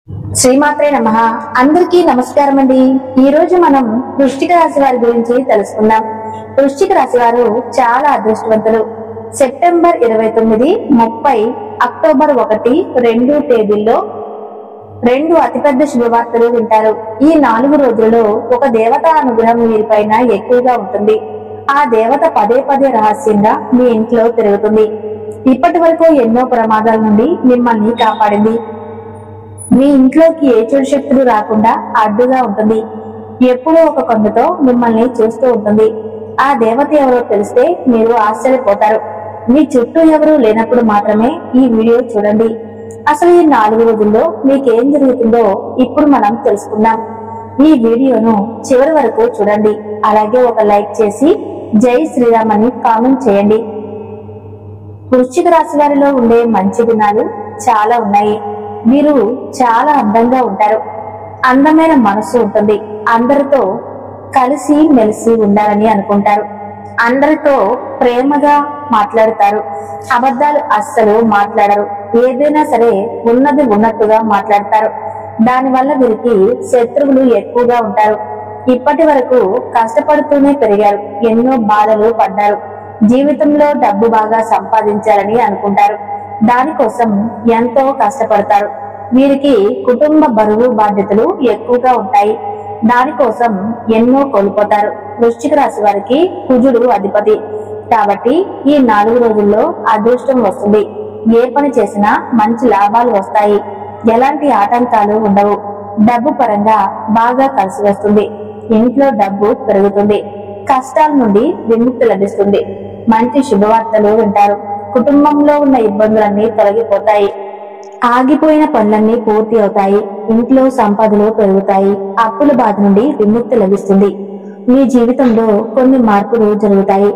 శ్రీమాత్రే నమః. అందరికీ నమస్కారం అండి. ఈ రోజు మనం వృశ్చిక రాశి వారి గురించి తెలుసుకుందాం. వృశ్చిక రాశి వారు చాలా అదృష్టవంతులు. సెప్టెంబర్ 29, 30, అక్టోబర్ 1, 2 తేదీల్లో 2 అతిపెద్ద శుభవార్తలు వింటారు. ఈ 4 రోజులలో ఒక దేవతా అనుగ్రహం వీరిపైన ఎక్కువగా ఉంటుంది. ఆ దేవత పదే పదే రహస్యంగా మీ ఇంట్లో తిరుగుతుంది. ఇప్పటి వరకు ఎన్నో ప్రమాదాల నుండి మిమ్మల్ని కాపాడింది. మీ ఇంట్లోకి ఏ చెడు శక్తులు రాకుండా అడ్డుగా ఉంటుంది. ఎప్పుడూ ఒక కన్నుతో మిమ్మల్ని చూస్తూ ఉంటుంది. ఆ దేవత ఎవరో తెలిస్తే మీరు ఆశ్చర్యపోతారు. మీ చుట్టూ ఎవరూ లేనప్పుడు మాత్రమే ఈ వీడియో చూడండి. అసలు ఈ 4 రోజుల్లో మీకేం జరుగుతుందో ఇప్పుడు మనం తెలుసుకుందాం. ఈ వీడియోను చివరి వరకు చూడండి. అలాగే ఒక లైక్ చేసి జై శ్రీరామ్ అని కామెంట్ చేయండి. వృశ్చిక రాశి వారిలో ఉండే మంచి గుణాలు చాలా ఉన్నాయి. మీరు చాలా అందంగా ఉంటారు. అందమైన మనసు ఉంటుంది. అందరితో కలిసి మెలిసి ఉండాలని అనుకుంటారు. అందరితో ప్రేమగా మాట్లాడతారు. అబద్ధాలు అస్సలు మాట్లాడరు. ఏదైనా సరే ఉన్నది ఉన్నట్టుగా మాట్లాడతారు. దానివల్ల వీరికి శత్రువులు ఎక్కువగా ఉంటారు. ఇప్పటి వరకు కష్టపడుతూనే పెరిగారు. ఎన్నో బాధలు పడ్డారు. జీవితంలో డబ్బు బాగా సంపాదించాలని అనుకుంటారు. దానికోసం ఎంతో కష్టపడతారు. వీరికి కుటుంబ బరువు బాధ్యతలు ఎక్కువగా ఉంటాయి. దానికోసం ఎన్నో కోల్పోతారు. వృశ్చిక రాశి వారికి కుజుడు అధిపతి కాబట్టి ఈ 4 రోజుల్లో అదృష్టం వస్తుంది. ఏ పని చేసినా మంచి లాభాలు వస్తాయి. ఎలాంటి ఆటంకాలు ఉండవు. డబ్బు పరంగా బాగా కలిసి వస్తుంది. ఇంట్లో డబ్బు పెరుగుతుంది. కష్టాల నుండి విముక్తి లభిస్తుంది. మంచి శుభవార్తలు వింటారు. కుటుంబంలో ఉన్న ఇబ్బందులన్నీ తొలగిపోతాయి. ఆగిపోయిన పనులన్నీ పూర్తి అవుతాయి. ఇంట్లో సంపదలు పెరుగుతాయి. అప్పుల బాధ నుండి విముక్తి లభిస్తుంది. మీ జీవితంలో కొన్ని మార్పులు జరుగుతాయి.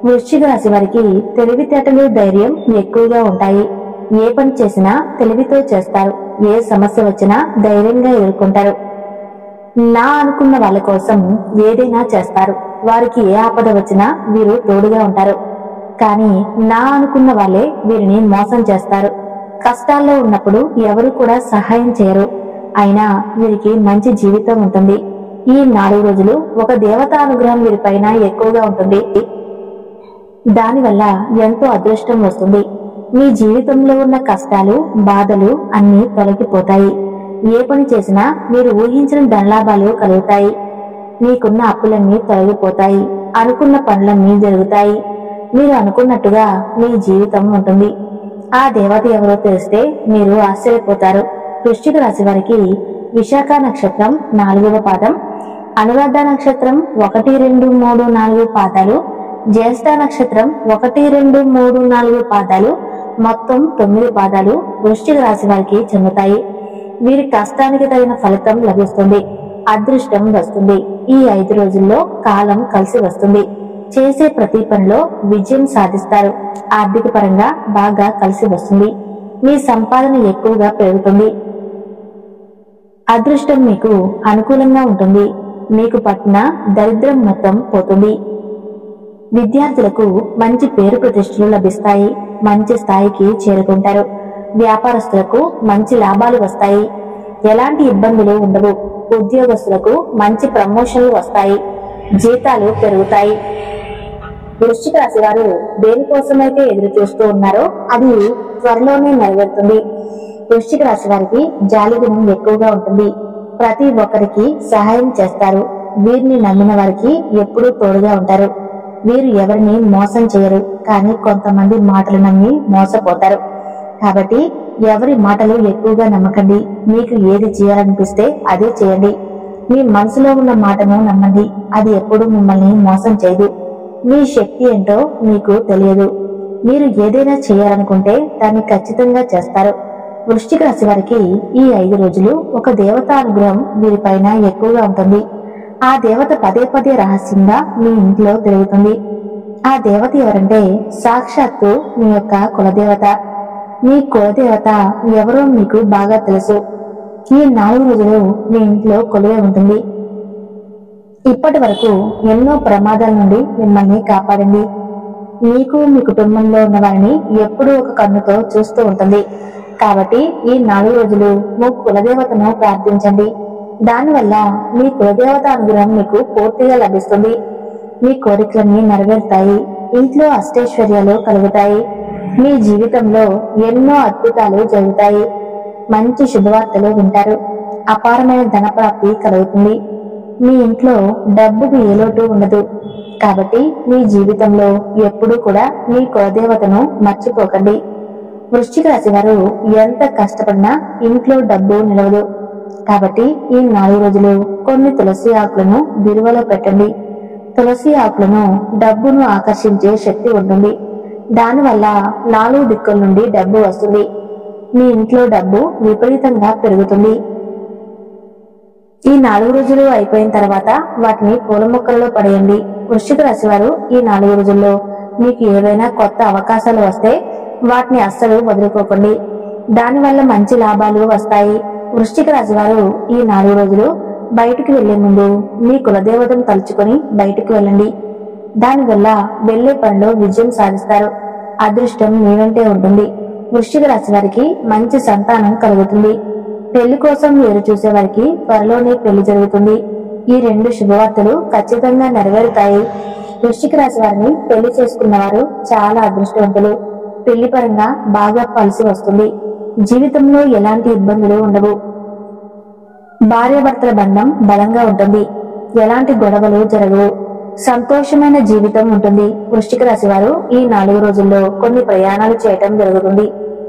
వృశ్చిక రాశి వారికి తెలివితేటలు, ధైర్యం ఎక్కువగా ఉంటాయి. ఏ పని చేసినా తెలివితో చేస్తారు. ఏ సమస్య వచ్చినా ధైర్యంగా ఎదుర్కొంటారు. నా అనుకున్న వాళ్ళ కోసం ఏదైనా చేస్తారు. వారికి ఏ ఆపద వచ్చినా వీరు తోడుగా ఉంటారు. కానీ నా అనుకున్న వాళ్ళే వీరిని మోసం చేస్తారు. కష్టాల్లో ఉన్నప్పుడు ఎవరు కూడా సహాయం చేయరు. అయినా వీరికి మంచి జీవితం ఉంటుంది. ఈ 4 రోజులు ఒక దేవతా అనుగ్రహం వీరిపైన ఎక్కువగా ఉంటుంది. దానివల్ల ఎంతో అదృష్టం వస్తుంది. మీ జీవితంలో ఉన్న కష్టాలు, బాధలు అన్నీ తొలగిపోతాయి. ఏ పని చేసినా మీరు ఊహించిన ధనలాభాలు కలుగుతాయి. మీకున్న అప్పులన్నీ తొలగిపోతాయి. అనుకున్న పనులన్నీ జరుగుతాయి. మీరు అనుకున్నట్టుగా మీ జీవితం ఉంటుంది. ఆ దేవత ఎవరో తెలిస్తే మీరు ఆశ్చర్యపోతారు. వృశ్చిక రాశి వారికి విశాఖ నక్షత్రం 4వ పాదం, అనురాధ నక్షత్రం 1, 2, 3, 4 పాదాలు, జ్యేష్ఠ నక్షత్రం 1, 2, 3, 4 పాదాలు, మొత్తం 9 పాదాలు వృశ్చిక రాశి వారికి చెందుతాయి. వీరి కష్టానికి తగిన ఫలితం లభిస్తుంది. అదృష్టం వస్తుంది. ఈ 5 రోజుల్లో కాలం కలిసి వస్తుంది. చేసే ప్రతి పనిలో విజయం సాధిస్తారు. ఆర్థిక పరంగా బాగా కలిసి వస్తుంది. మీ సంపాదన ఎక్కువగా పెరుగుతుంది. అదృష్టం మీకు అనుకూలంగా ఉంటుంది. మీకు పట్టిన దరిద్రం మొత్తం పోతుంది. విద్యార్థులకు మంచి పేరు ప్రతిష్టలు లభిస్తాయి. మంచి స్థాయికి చేరుకుంటారు. వ్యాపారస్తులకు మంచి లాభాలు వస్తాయి. ఎలాంటి ఇబ్బందులు ఉండవు. ఉద్యోగస్తులకు మంచి ప్రమోషన్లు వస్తాయి. జీతాలు పెరుగుతాయి. వృశ్చిక రాశి వారు దేనికోసమైతే ఎదురు చూస్తూ ఉన్నారో అది త్వరలోనే నెరవేరుతుంది. వృశ్చిక రాశి వారికి జాలి గుణం ఎక్కువగా ఉంటుంది. ప్రతి ఒక్కరికి సహాయం చేస్తారు. వీరిని నమ్మిన వారికి ఎప్పుడూ తోడుగా ఉంటారు. వీరు ఎవరిని మోసం చేయరు. కానీ కొంతమంది మాటలు నమ్మి మోసపోతారు. కాబట్టి ఎవరి మాటలు ఎక్కువగా నమ్మకండి. మీకు ఏది చేయాలనిపిస్తే అదే చేయండి. మీ మనసులో ఉన్న మాటను నమ్మండి. అది ఎప్పుడూ మిమ్మల్ని మోసం చేయదు. మీ శక్తి ఏంటో మీకు తెలియదు. మీరు ఏదైనా చేయాలనుకుంటే దాన్ని ఖచ్చితంగా చేస్తారు. వృశ్చిక రాశి వారికి ఈ 5 రోజులు ఒక దేవతా అనుగ్రహం వీరిపైన ఎక్కువగా ఉంటుంది. ఆ దేవత పదే పదే రహస్యంగా మీ ఇంట్లో తిరుగుతుంది. ఆ దేవత ఎవరంటే సాక్షాత్తు మీ యొక్క కులదేవత. మీ కులదేవత ఎవరో మీకు బాగా తెలుసు. ఈ 4 రోజులు మీ ఇంట్లో కొలువై ఉంటుంది. ఇప్పటి వరకు ఎన్నో ప్రమాదాల నుండి మిమ్మల్ని కాపాడింది. మీకు మీ కుటుంబంలో ఉన్న వారిని ఎప్పుడూ ఒక కన్నుతో చూస్తూ ఉంటుంది. కాబట్టి ఈ 4 రోజులు మీ కులదేవతను ప్రార్థించండి. దానివల్ల మీ కులదేవత అనుగ్రహం మీకు పూర్తిగా లభిస్తుంది. మీ కోరికలన్నీ నెరవేరుతాయి. ఇంట్లో అష్టైశ్వర్యాలు కలుగుతాయి. మీ జీవితంలో ఎన్నో అద్భుతాలు జరుగుతాయి. మంచి శుభవార్తలు వింటారు. అపారమైన ధనప్రాప్తి కలుగుతుంది. మీ ఇంట్లో డబ్బుకు ఏ లోటు ఉండదు. కాబట్టి మీ జీవితంలో ఎప్పుడూ కూడా మీ కులదేవతను మర్చిపోకండి. వృశ్చిక రాశి వారు ఎంత కష్టపడినా ఇంట్లో డబ్బు నిలవదు. కాబట్టి ఈ 4 రోజులు కొన్ని తులసి ఆకులను బీరువాలో పెట్టండి. తులసి ఆకులను డబ్బును ఆకర్షించే శక్తి ఉంటుంది. దానివల్ల 4 దిక్కుల నుండి డబ్బు వస్తుంది. మీ ఇంట్లో డబ్బు విపరీతంగా పెరుగుతుంది. ఈ 4 రోజులు అయిపోయిన తర్వాత వాటిని పూల మొక్కలలో పడేయండి. వృశ్చిక రాశి వారు ఈ 4 రోజుల్లో మీకు ఏవైనా కొత్త అవకాశాలు వస్తే వాటిని అస్సలు వదులుకోకండి. దానివల్ల మంచి లాభాలు వస్తాయి. వృశ్చిక రాశి వారు ఈ 4 రోజులు బయటికి వెళ్లే ముందు మీ కులదేవతను తలుచుకొని బయటికి వెళ్ళండి. దానివల్ల వెళ్లే పనిలో విజయం సాధిస్తారు. అదృష్టం మీ వెంటే ఉంటుంది. వృశ్చిక రాశి వారికి మంచి సంతానం కలుగుతుంది. పెళ్లి కోసం ఎదురు చూసే వారికి త్వరలోనే పెళ్లి జరుగుతుంది. ఈ 2 శుభవార్తలు ఖచ్చితంగా నెరవేరుతాయి. వృశ్చిక రాశి వారిని పెళ్లి చేసుకున్న వారు చాలా అదృష్టవంతులు. పెళ్లి పరంగా బాగా కలిసి వస్తుంది. జీవితంలో ఎలాంటి ఇబ్బందులు ఉండవు. భార్యాభర్తల బంధం బలంగా ఉంటుంది. ఎలాంటి గొడవలు జరగవు. సంతోషమైన జీవితం ఉంటుంది. వృశ్చిక రాశి వారు ఈ 4 రోజుల్లో కొన్ని ప్రయాణాలు చేయటం జరుగుతుంది.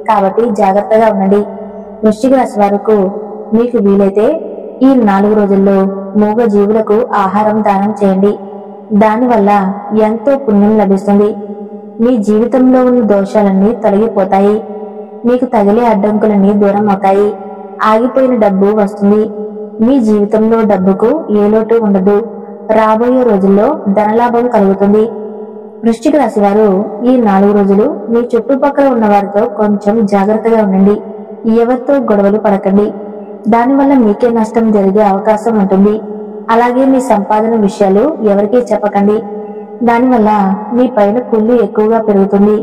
కాబట్టి జాగ్రత్తగా ఉండండి. వృశ్చిక రాశి వారికి మీకు వీలైతే ఈ 4 రోజుల్లో మూగ జీవులకు ఆహారం దానం చేయండి. దానివల్ల ఎంతో పుణ్యం లభిస్తుంది. మీ జీవితంలో ఉన్న దోషాలన్నీ తొలగిపోతాయి. మీకు తగిలే అడ్డంకులన్నీ దూరం అవుతాయి. ఆగిపోయిన డబ్బు వస్తుంది. మీ జీవితంలో డబ్బుకు ఏ లోటు ఉండదు. రాబోయే రోజుల్లో ధనలాభం కలుగుతుంది. వృశ్చిక రాశి వారు ఈ 4 రోజులు మీ చుట్టుపక్కల ఉన్న వారితో కొంచెం జాగ్రత్తగా ఉండండి. ఎవరితో గొడవలు పడకండి. దానివల్ల మీకే నష్టం జరిగే అవకాశం ఉంటుంది. అలాగే మీ సంపాదన విషయాలు ఎవరికీ చెప్పకండి. దానివల్ల మీ పైన కుళ్ళు ఎక్కువగా పెరుగుతుంది.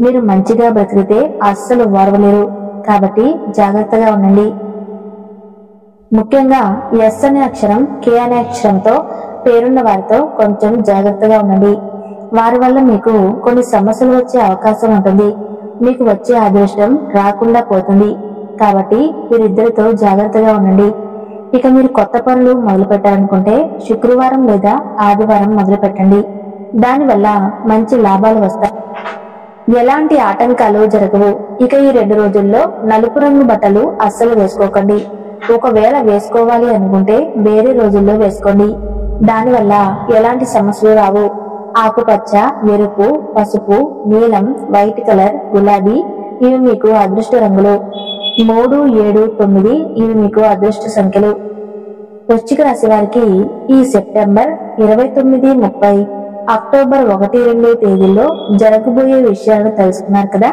మీరు మంచిగా బ్రతికితే అస్సలు వారవలేరు. కాబట్టి జాగ్రత్తగా ఉండండి. ముఖ్యంగా ఎస్ అనే అక్షరం, కే అనే అక్షరంతో పేరున్న వారితో కొంచెం జాగ్రత్తగా ఉండండి. వారి వల్ల మీకు కొన్ని సమస్యలు వచ్చే అవకాశం ఉంటుంది. మీకు వచ్చే అదృష్టం రాకుండా పోతుంది. కాబట్టి వీరిద్దరితో జాగ్రత్తగా ఉండండి. ఇక మీరు కొత్త పనులు మొదలు పెట్టాలనుకుంటే శుక్రవారం లేదా ఆదివారం మొదలు పెట్టండి. దానివల్ల మంచి లాభాలు వస్తాయి. ఎలాంటి ఆటంకాలు జరగవు. ఇక ఈ 2 రోజుల్లో నలుపు రంగు బట్టలు అస్సలు వేసుకోకండి. ఒకవేళ వేసుకోవాలి అనుకుంటే వేరే రోజుల్లో వేసుకోండి. దానివల్ల ఎలాంటి సమస్యలు రావు. ఆకుపచ్చ, ఎరుపు, పసుపు, నీలం, వైట్ కలర్, గులాబీ ఇవి మీకు అదృష్ట రంగులు. 3, 7, 9 ఇవి మీకు అదృష్ట సంఖ్యలు. వృశ్చిక రాశి వారికి ఈ సెప్టెంబర్ 29, 30, అక్టోబర్ 1, 2 తేదీల్లో జరగబోయే విషయాలను తెలుసుకున్నారు కదా.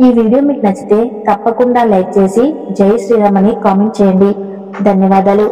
ఈ వీడియో మీకు నచ్చితే తప్పకుండా లైక్ చేసి జై శ్రీరామ్ అని కామెంట్ చేయండి. ధన్యవాదాలు.